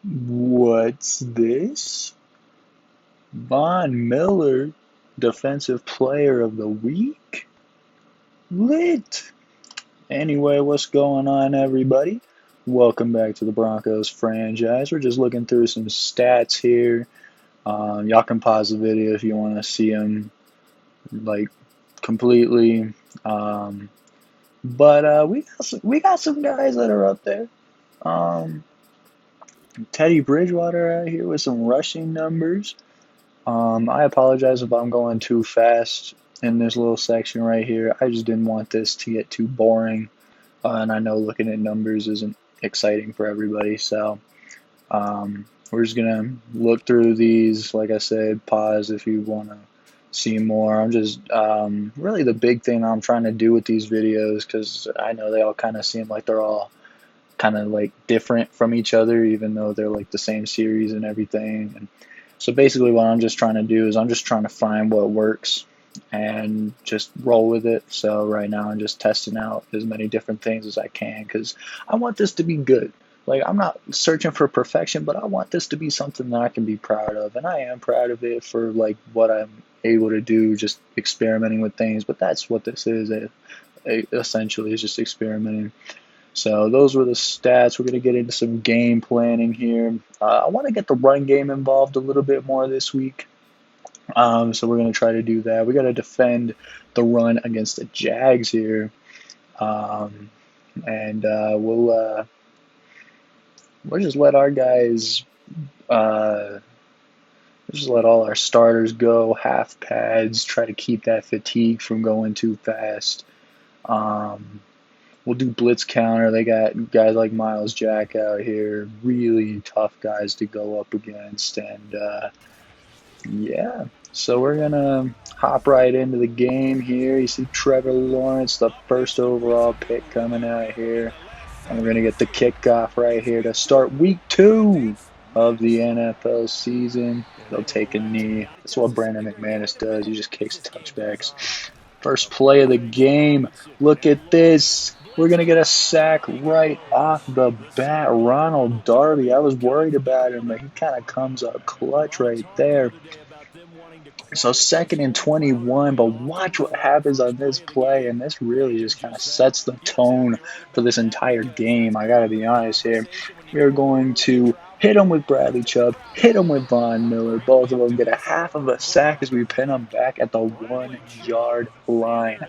What's this? Von Miller, Defensive Player of the Week? Lit! Anyway, what's going on, everybody? Welcome back to the Broncos franchise. We're just looking through some stats here. Y'all can pause the video if you want to see them, like, completely. But we got some guys that are up there. Um, Teddy Bridgewater out here with some rushing numbers. I apologize if I'm going too fast in this little section right here. I just didn't want this to get too boring, and I know looking at numbers isn't exciting for everybody, so we're just gonna look through these. Like I said, pause if you want to see more. I'm just really the big thing I'm trying to do with these videos, because I know they all kind of seem like they're all kind of like different from each other, even though they're like the same series and everything. And so basically what I'm just trying to do is I'm just trying to find what works and just roll with it. So right now I'm just testing out as many different things as I can, because I want this to be good. Like, I'm not searching for perfection, but I want this to be something that I can be proud of, and I am proud of it for like what I'm able to do, just experimenting with things. But that's what this is. Essentially, is just experimenting. So those were the stats. We're going to get into some game planning here. I want to get the run game involved a little bit more this week. So we're going to try to do that. We got to defend the run against the Jags here. And we'll just let our guys, just let all our starters go, half pads, try to keep that fatigue from going too fast. We'll do blitz counter. They got guys like Miles Jack out here, really tough guys to go up against. And yeah, so we're going to hop right into the game here. You see Trevor Lawrence, the first overall pick, coming out here. And we're going to get the kickoff right here to start week 2 of the NFL season. They'll take a knee. That's what Brandon McManus does. He just kicks touchbacks. First play of the game. Look at this. We're going to get a sack right off the bat. Ronald Darby. I was worried about him, but he kind of comes up clutch right there. So 2nd and 21, but watch what happens on this play, and this really just kind of sets the tone for this entire game. I got to be honest here. We are going to hit him with Bradley Chubb, hit him with Von Miller. Both of them get a half of a sack as we pin them back at the 1-yard line.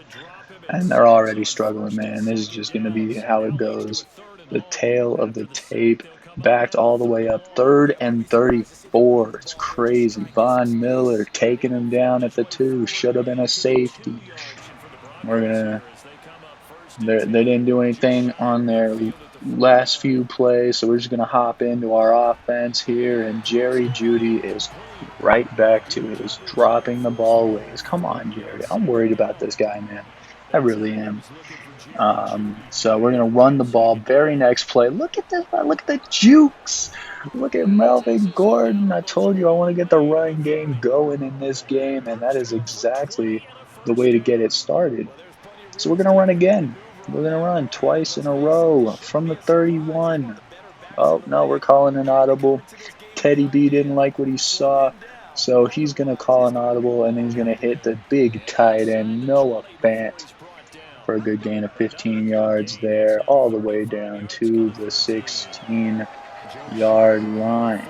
And they're already struggling, man. This is just going to be how it goes. The tail of the tape, backed all the way up. 3rd and 34. It's crazy. Von Miller taking him down at the 2. Should have been a safety. They didn't do anything on their last few plays, so we're just going to hop into our offense here. And Jerry Jeudy is right back to his dropping the ball ways. Come on, Jerry. I'm worried about this guy, man. I really am. So we're going to run the ball. Very next play. Look at this. Look at the jukes. Look at Melvin Gordon. I told you I want to get the run game going in this game, and that is exactly the way to get it started. So we're going to run again. We're going to run twice in a row from the 31. Oh, no, we're calling an audible. Teddy B didn't like what he saw, so he's going to call an audible, and then he's going to hit the big tight end, Noah Fant, for a good gain of 15 yards there, all the way down to the 16-yard line.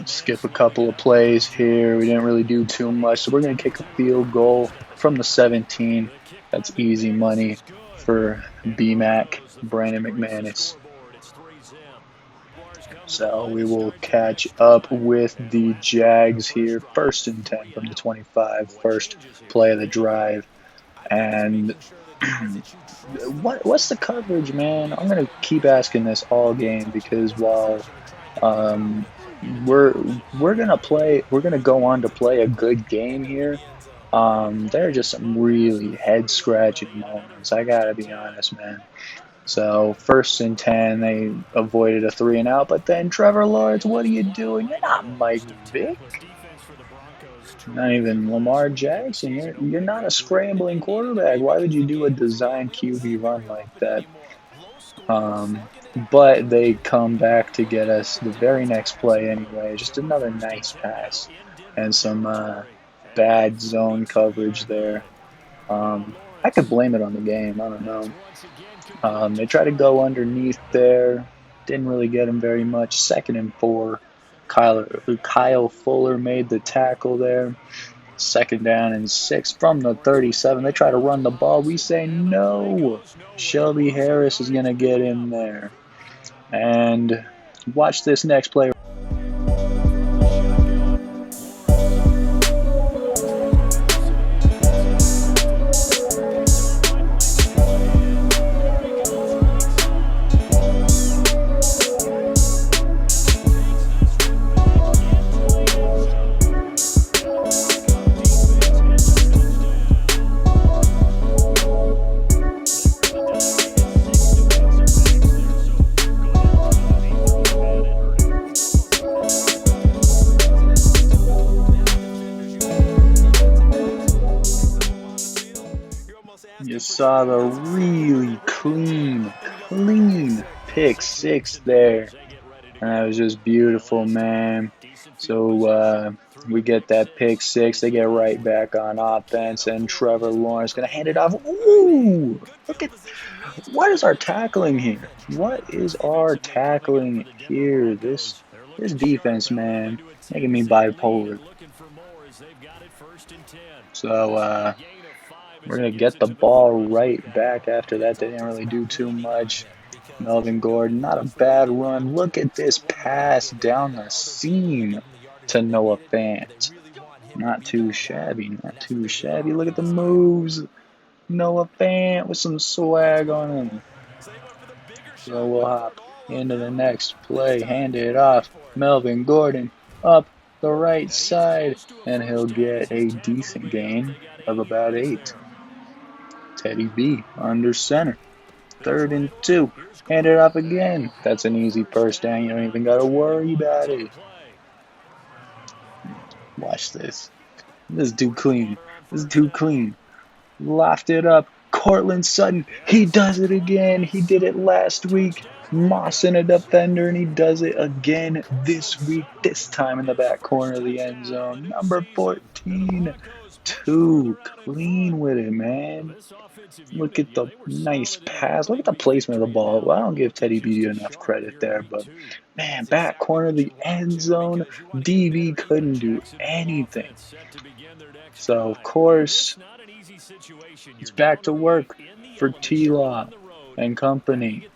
Skip a couple of plays here. We didn't really do too much, so we're going to kick a field goal from the 17. That's easy money for BMAC, Brandon McManus. So we will catch up with the Jags here. 1st and 10 from the 25. First play of the drive. And what's the coverage, man? I'm going to keep asking this all game, because while we're going to go on to play a good game here, there are just some really head-scratching moments. I got to be honest, man. So 1st and 10, they avoided a 3-and-out, but then Trevor Lawrence, what are you doing? You're not Mike Vick. Not even Lamar Jackson. You're not a scrambling quarterback. Why would you do a design QB run like that? but they come back to get us the very next play anyway. Just another nice pass and some bad zone coverage there. I could blame it on the game. I don't know. They try to go underneath there. Didn't really get him very much. 2nd and 4. Kyle Fuller made the tackle there. 2nd down and 6 from the 37. They try to run the ball. We say no. Shelby Harris is going to get in there. And watch this next play. You saw the really clean pick 6 there. And that was just beautiful, man. So we get that pick 6. They get right back on offense, and Trevor Lawrence going to hand it off. Ooh! Look at what is our tackling here? What is our tackling here? This defense, man, making me bipolar. So we're going to get the ball right back after that. They didn't really do too much. Melvin Gordon, not a bad run. Look at this pass down the seam to Noah Fant. Not too shabby, not too shabby. Look at the moves. Noah Fant with some swag on him. So we'll hop into the next play. Hand it off. Melvin Gordon up the right side, and he'll get a decent gain of about 8. Teddy B under center. 3rd and 2. Hand it off again. That's an easy first down. You don't even got to worry about it. Watch this. This is too clean. This is too clean. Loft it up. Cortland Sutton. He does it again. He did it last week. Mossing a defender, and he does it again this week. This time in the back corner of the end zone. Number 14. Too clean with it, man. Look at the nice pass. Look at the placement of the ball. Well, I don't give Teddy B enough credit there, but man, back corner of the end zone, DB couldn't do anything. So, of course, it's back to work for T-Law and company.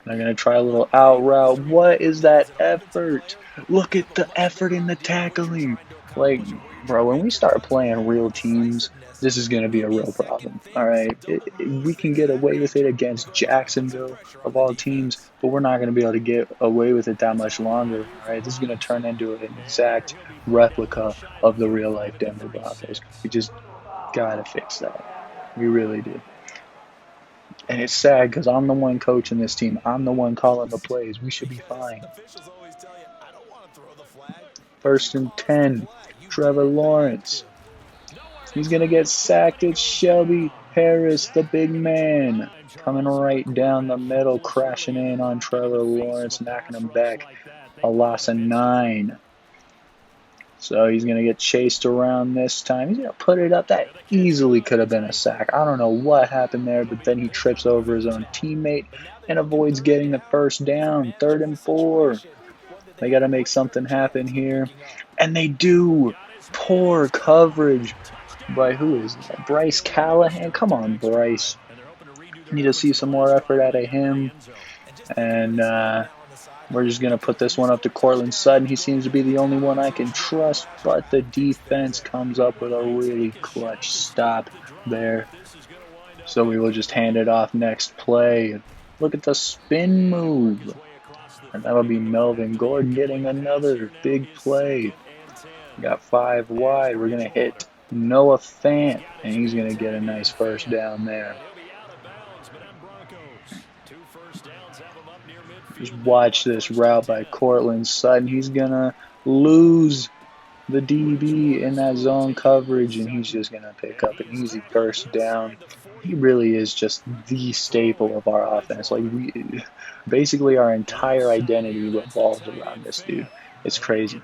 They're going to try a little out route. What is that effort? Look at the effort in the tackling. Like, bro, when we start playing real teams, this is going to be a real problem. All right, we can get away with it against Jacksonville of all teams, but we're not going to be able to get away with it that much longer. All right, this is going to turn into an exact replica of the real life Denver Broncos. We just got to fix that. We really do. And it's sad because I'm the one coaching this team. I'm the one calling the plays. We should be fine. 1st and 10. Trevor Lawrence. He's going to get sacked. It's Shelby Harris, the big man, coming right down the middle, crashing in on Trevor Lawrence, knocking him back. A loss of 9. So he's going to get chased around this time. He's going to put it up. That easily could have been a sack. I don't know what happened there, but then he trips over his own teammate and avoids getting the first down. 3rd and 4. They got to make something happen here. And they do. Poor coverage by who is that? Bryce Callahan. Come on, Bryce. Need to see some more effort out of him. And we're just going to put this one up to Cortland Sutton. He seems to be the only one I can trust, but the defense comes up with a really clutch stop there. So we will just hand it off next play. Look at the spin move. And that'll be Melvin Gordon getting another big play. We got 5 wide. We're going to hit Noah Fant, and he's going to get a nice first down there. Just watch this route by Cortland Sutton. He's going to lose the DB in that zone coverage, and he's just going to pick up an easy first down. He really is just the staple of our offense. Like, basically our entire identity revolves around this dude. It's crazy.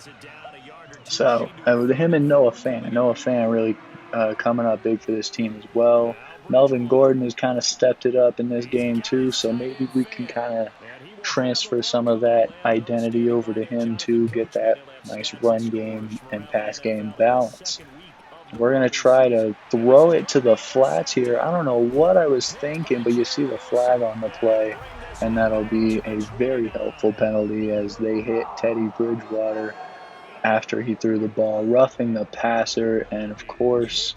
So with him and Noah Fant really coming up big for this team as well. Melvin Gordon has kind of stepped it up in this game too, so maybe we can kind of transfer some of that identity over to him to get that nice run game and pass game balance. We're going to try to throw it to the flats here. I don't know what I was thinking, but you see the flag on the play, and that'll be a very helpful penalty as they hit Teddy Bridgewater after he threw the ball, roughing the passer, and of course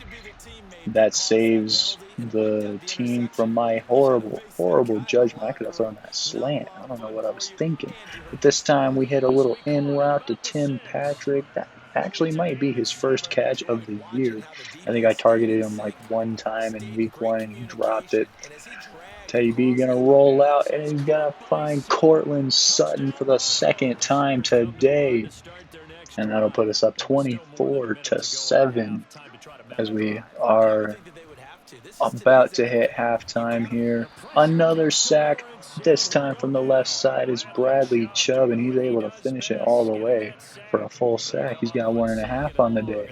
that saves the team from my horrible judgment. I could have thrown that slant. I don't know what I was thinking. But this time we hit a little in route to Tim Patrick. That actually might be his first catch of the year. I think I targeted him like one time in week 1 and he dropped it. Teddy B gonna roll out and he's gonna find Cortland Sutton for the second time today. And that'll put us up 24-7 as we are about to hit halftime here. Another sack, this time from the left side, is Bradley Chubb, and he's able to finish it all the way for a full sack. He's got 1.5 on the day.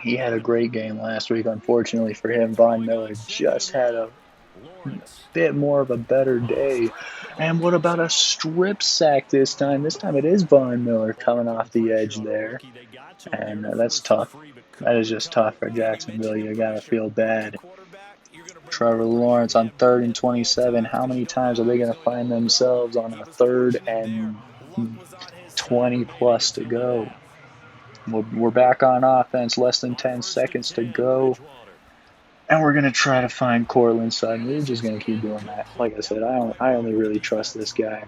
He had a great game last week. Unfortunately for him, Von Miller just had a bit more of a better day. And what about a strip sack this time? This time it is Von Miller coming off the edge there. And that's tough. That is just tough for Jacksonville. You got to feel bad. Trevor Lawrence on 3rd and 27. How many times are they going to find themselves on a 3rd and 20 plus to go? We're back on offense. Less than 10 seconds to go. And we're going to try to find Cortland Sutton. We're just going to keep doing that. Like I said, I only really trust this guy.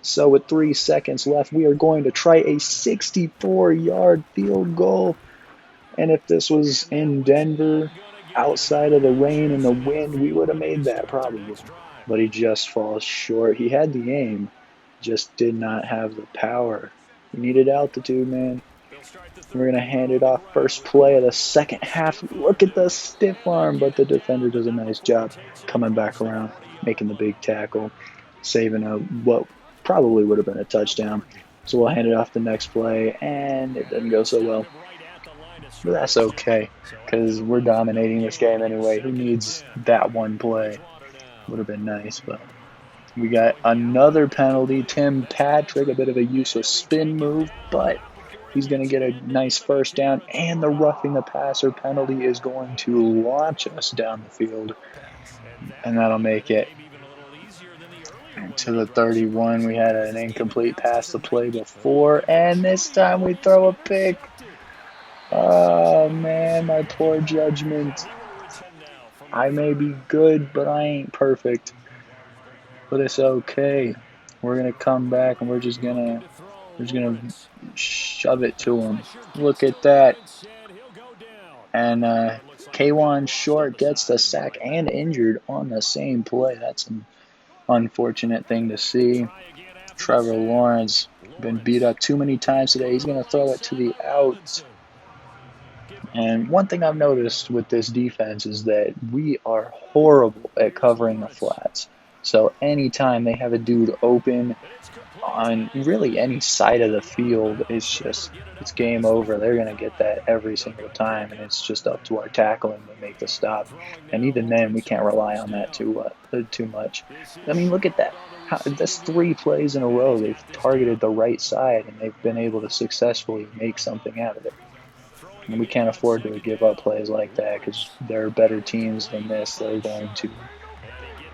So with 3 seconds left, we are going to try a 64-yard field goal. And if this was in Denver, outside of the rain and the wind, we would have made that probably. But he just falls short. He had the aim, just did not have the power. We needed altitude, man. We're going to hand it off first play of the second half. Look at the stiff arm, but the defender does a nice job coming back around, making the big tackle, saving what probably would have been a touchdown. So we'll hand it off the next play, and it doesn't go so well. But that's okay, because we're dominating this game anyway. Who needs that one play? Would have been nice, but we got another penalty. Tim Patrick, a bit of a useless spin move, but he's going to get a nice first down, and the roughing the passer penalty is going to launch us down the field, and that'll make it to the 31. We had an incomplete pass the play before, and this time we throw a pick. Oh, man, my poor judgment. I may be good, but I ain't perfect. But it's okay. We're going to come back, and we're just going to shove it to him. Look at that. And K'Wan Short gets the sack and injured on the same play. That's an unfortunate thing to see. Trevor Lawrence been beat up too many times today. He's going to throw it to the out. And one thing I've noticed with this defense is that we are horrible at covering the flats. So anytime they have a dude open on really any side of the field, it's game over. They're going to get that every single time, and it's just up to our tackling to make the stop. And even then, we can't rely on that too much. I mean, look at that. That's 3 plays in a row. They've targeted the right side, and they've been able to successfully make something out of it. And we can't afford to give up plays like that because there are better teams than this that are going to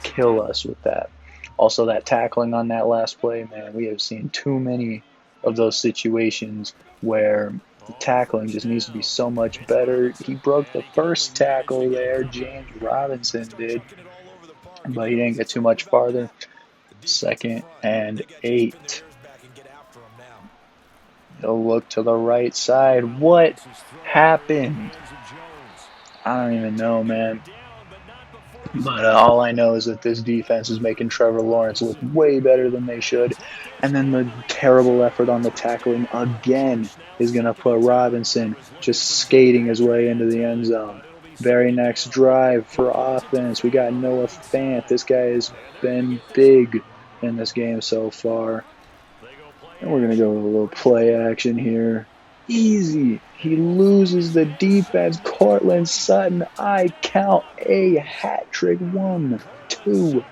kill us with that. Also, that tackling on that last play, man, we have seen too many of those situations where the tackling just needs to be so much better. He broke the first tackle there, James Robinson did, but he didn't get too much farther. 2nd and 8. He'll look to the right side. What happened? I don't even know, man. But all I know is that this defense is making Trevor Lawrence look way better than they should. And then the terrible effort on the tackling again is going to put Robinson just skating his way into the end zone. Very next drive for offense, we got Noah Fant. This guy has been big in this game so far. And we're going to go with a little play action here. Easy. He loses the defense. Cortland Sutton, I count a hat trick. 1, 2,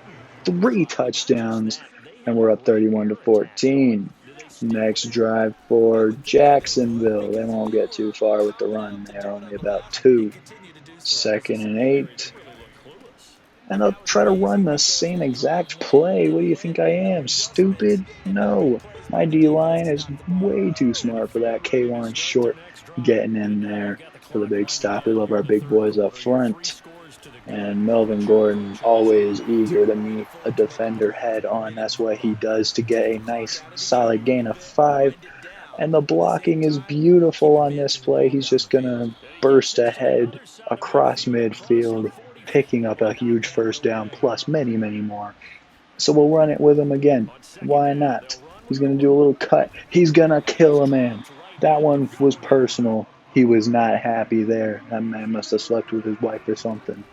3 touchdowns. And we're up 31-14. Next drive for Jacksonville. They won't get too far with the run there, only about 2. 2nd and 8. And they'll try to run the same exact play. What do you think I am, stupid? No. My D-line is way too smart for that. K1 Short getting in there for the big stop. We love our big boys up front. And Melvin Gordon, always eager to meet a defender head on. That's what he does to get a nice, solid gain of 5. And the blocking is beautiful on this play. He's just going to burst ahead across midfield, picking up a huge first down, plus many, many more. So we'll run it with him again. Why not? He's going to do a little cut. He's going to kill a man. That one was personal. He was not happy there. That man must have slept with his wife or something.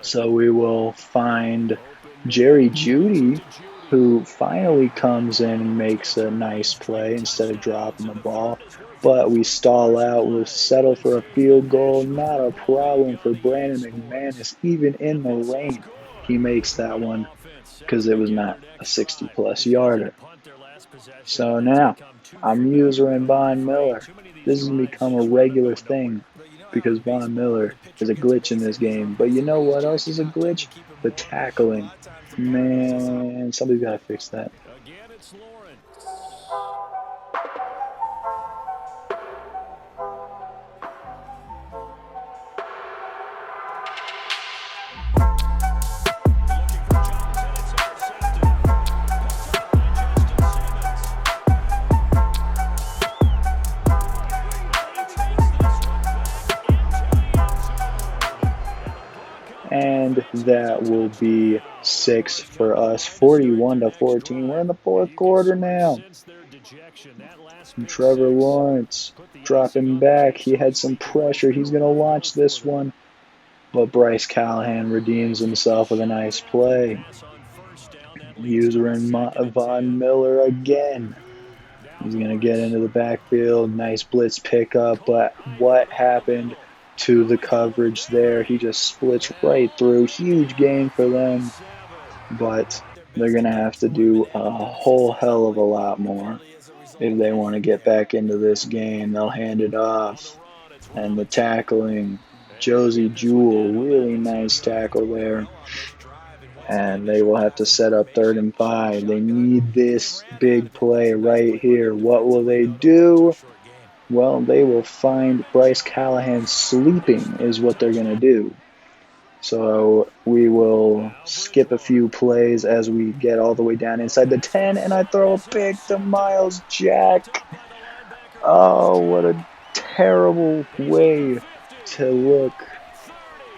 So we will find Jerry Jeudy, who finally comes in and makes a nice play instead of dropping the ball. But we stall out. We'll settle for a field goal. Not a problem for Brandon McManus, even in the rain. He makes that one because it was not a 60-plus yarder. So now I'm using Von Miller. This has become a regular thing because Von Miller is a glitch in this game. But you know what else is a glitch? The tackling. Man, somebody's got to fix that. And that will be 6 for us, 41-14. We're in the 4th quarter now. And Trevor Lawrence dropping back. He had some pressure. He's going to launch this one. But Bryce Callahan redeems himself with a nice play. User in Von Miller again. He's going to get into the backfield. Nice blitz pickup. But what happened to the coverage there? He just splits right through. Huge gain for them. But they're going to have to do a whole hell of a lot more if they want to get back into this game. They'll hand it off. And the tackling, Josie Jewell, really nice tackle there. And they will have to set up 3rd and 5. They need this big play right here. What will they do? Well, they will find Bryce Callahan sleeping is what they're going to do. So we will skip a few plays as we get all the way down inside the 10, and I throw a pick to Miles Jack. Oh, what a terrible way to look.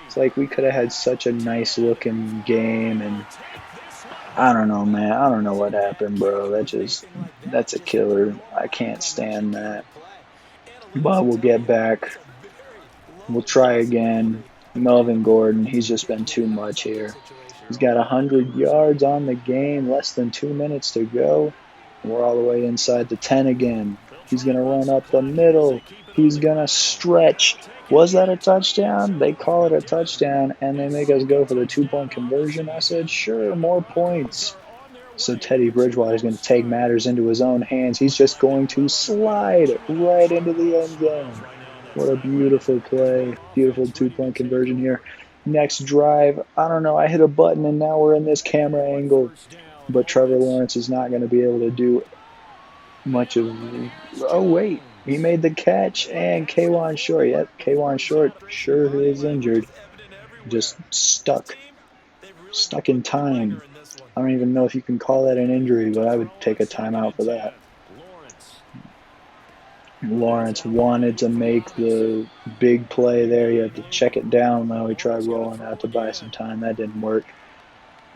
It's like we could have had such a nice looking game, and I don't know, man. I don't know what happened, bro. That's a killer. I can't stand that. But we'll get back. We'll try again. Melvin Gordon, he's just been too much here. He's got 100 yards on the game, less than 2 minutes to go. We're all the way inside the 10 again. He's going to run up the middle. He's going to stretch. Was that a touchdown? They call it a touchdown, and they make us go for the 2-point conversion. I said, sure, more points. So Teddy Bridgewater is going to take matters into his own hands. He's just going to slide right into the end zone. What a beautiful play. Beautiful 2-point conversion here. Next drive, I don't know, I hit a button and now we're in this camera angle. But Trevor Lawrence is not going to be able to do much of... Oh, wait. He made the catch, and K1 Short. Yep, K1 Short sure is injured. Just stuck. Stuck in time. I don't even know if you can call that an injury, but I would take a timeout for that. Lawrence wanted to make the big play there. You had to check it down. Now he tried rolling out to buy some time. That didn't work.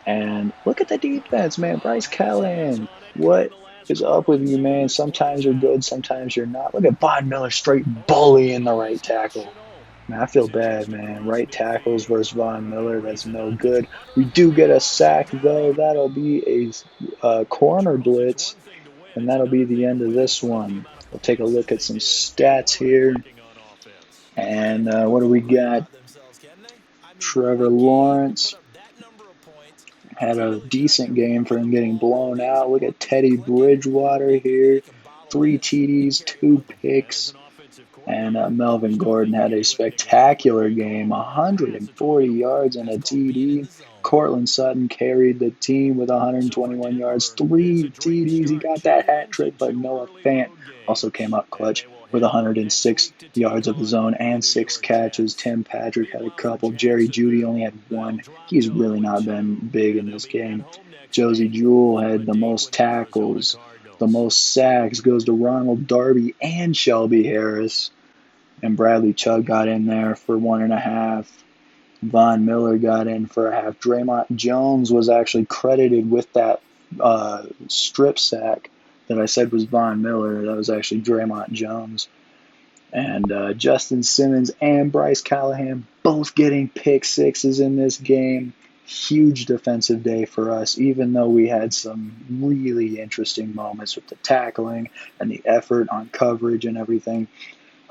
And look at the defense, man. Bryce Callahan. What is up with you, man? Sometimes you're good, sometimes you're not. Look at Von Miller straight bullying the right tackle. Man, I feel bad, man. Right tackles versus Von Miller. That's no good. We do get a sack, though. That'll be a corner blitz, and that'll be the end of this one. We'll take a look at some stats here. And what do we got? Trevor Lawrence had a decent game for him getting blown out. Look at Teddy Bridgewater here. 3 TDs, 2 picks. And Melvin Gordon had a spectacular game, 140 yards and a TD. Cortland Sutton carried the team with 121 yards, 3 TDs. He got that hat trick, but Noah Fant also came up clutch with 106 yards of his own and 6 catches. Tim Patrick had a couple. Jerry Jeudy only had 1. He's really not been big in this game. Josie Jewell had the most tackles. The most sacks goes to Ronald Darby and Shelby Harris. And Bradley Chubb got in there for 1.5. Von Miller got in for a half. Draymond Jones was actually credited with that strip sack that I said was Von Miller. That was actually Draymond Jones. And Justin Simmons and Bryce Callahan both getting pick sixes in this game. Huge defensive day for us, even though we had some really interesting moments with the tackling and the effort on coverage and everything.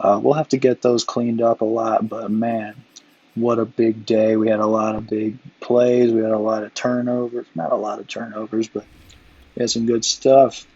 We'll have to get those cleaned up a lot, but man, what a big day. We had a lot of big plays. We had a lot of turnovers. Not a lot of turnovers, but we had some good stuff.